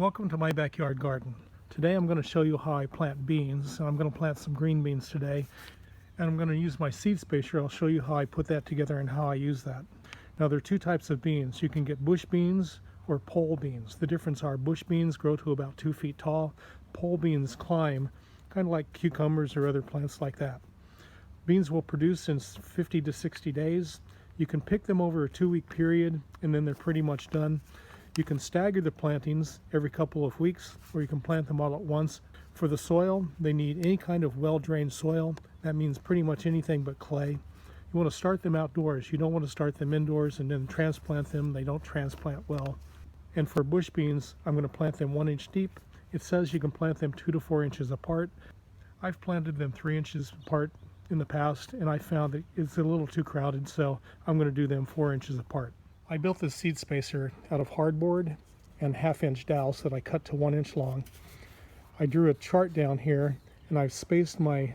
Welcome to my backyard garden. Today I'm going to show you how I plant beans. I'm going to plant some green beans today, and I'm going to use my seed spacer. I'll show you how I put that together and how I use that. Now there are two types of beans. You can get bush beans or pole beans. The difference are bush beans grow to about 2 feet tall. Pole beans climb, kind of like cucumbers or other plants like that. Beans will produce in 50 to 60 days. You can pick them over a 2-week period and then they're pretty much done. You can stagger the plantings every couple of weeks, or you can plant them all at once. For the soil, they need any kind of well-drained soil. That means pretty much anything but clay. You want to start them outdoors. You don't want to start them indoors and then transplant them. They don't transplant well. And for bush beans, I'm going to plant them 1 inch deep. It says you can plant them 2 to 4 inches apart. I've planted them 3 inches apart in the past, and I found that it's a little too crowded, so I'm going to do them 4 inches apart. I built this seed spacer out of hardboard and 1/2 inch dowels that I cut to 1 inch long. I drew a chart down here, and I've spaced my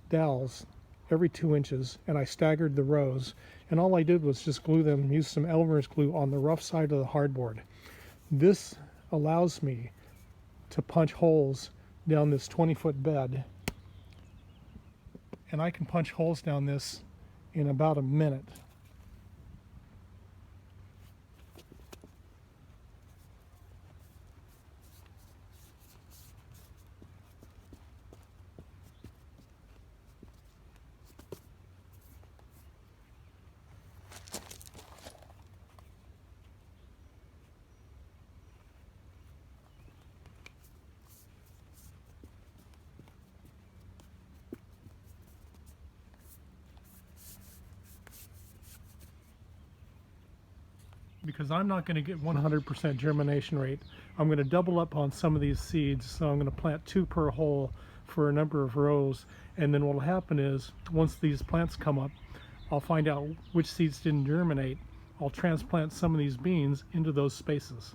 dowels every 2 inches, and I staggered the rows, and all I did was just glue them, use some Elmer's glue on the rough side of the hardboard. This allows me to punch holes down this 20-foot bed, and I can punch holes down this in about a minute. Because I'm not going to get 100% germination rate, I'm going to double up on some of these seeds. So I'm going to plant 2 per hole for a number of rows, and then what will happen is once these plants come up, I'll find out which seeds didn't germinate. I'll transplant some of these beans into those spaces.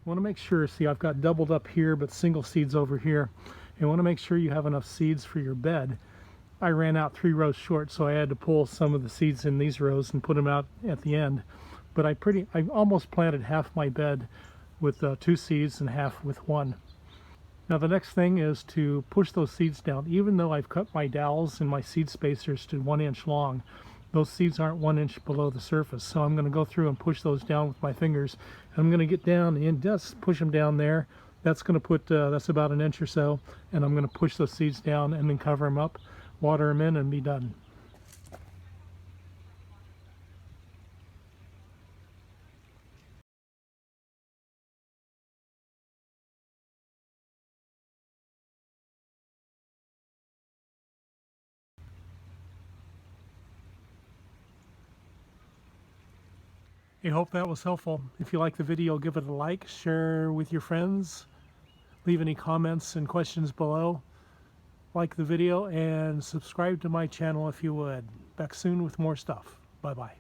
I want to make sure, see, I've got doubled up here but single seeds over here. You want to make sure you have enough seeds for your bed. I ran out 3 rows short, so I had to pull some of the seeds in these rows and put them out at the end. But I almost planted half my bed with 2 seeds and half with 1. Now the next thing is to push those seeds down. Even though I've cut my dowels and my seed spacers to 1 inch long, those seeds aren't 1 inch below the surface. So I'm going to go through and push those down with my fingers. I'm going to get down and just push them down there. That's going to put, that's about 1 inch or so. And I'm going to push those seeds down and then cover them up, water them in, and be done. I hope that was helpful. If you like the video, give it a like, share with your friends, leave any comments and questions below. Like the video and subscribe to my channel if you would. Back soon with more stuff. Bye-bye.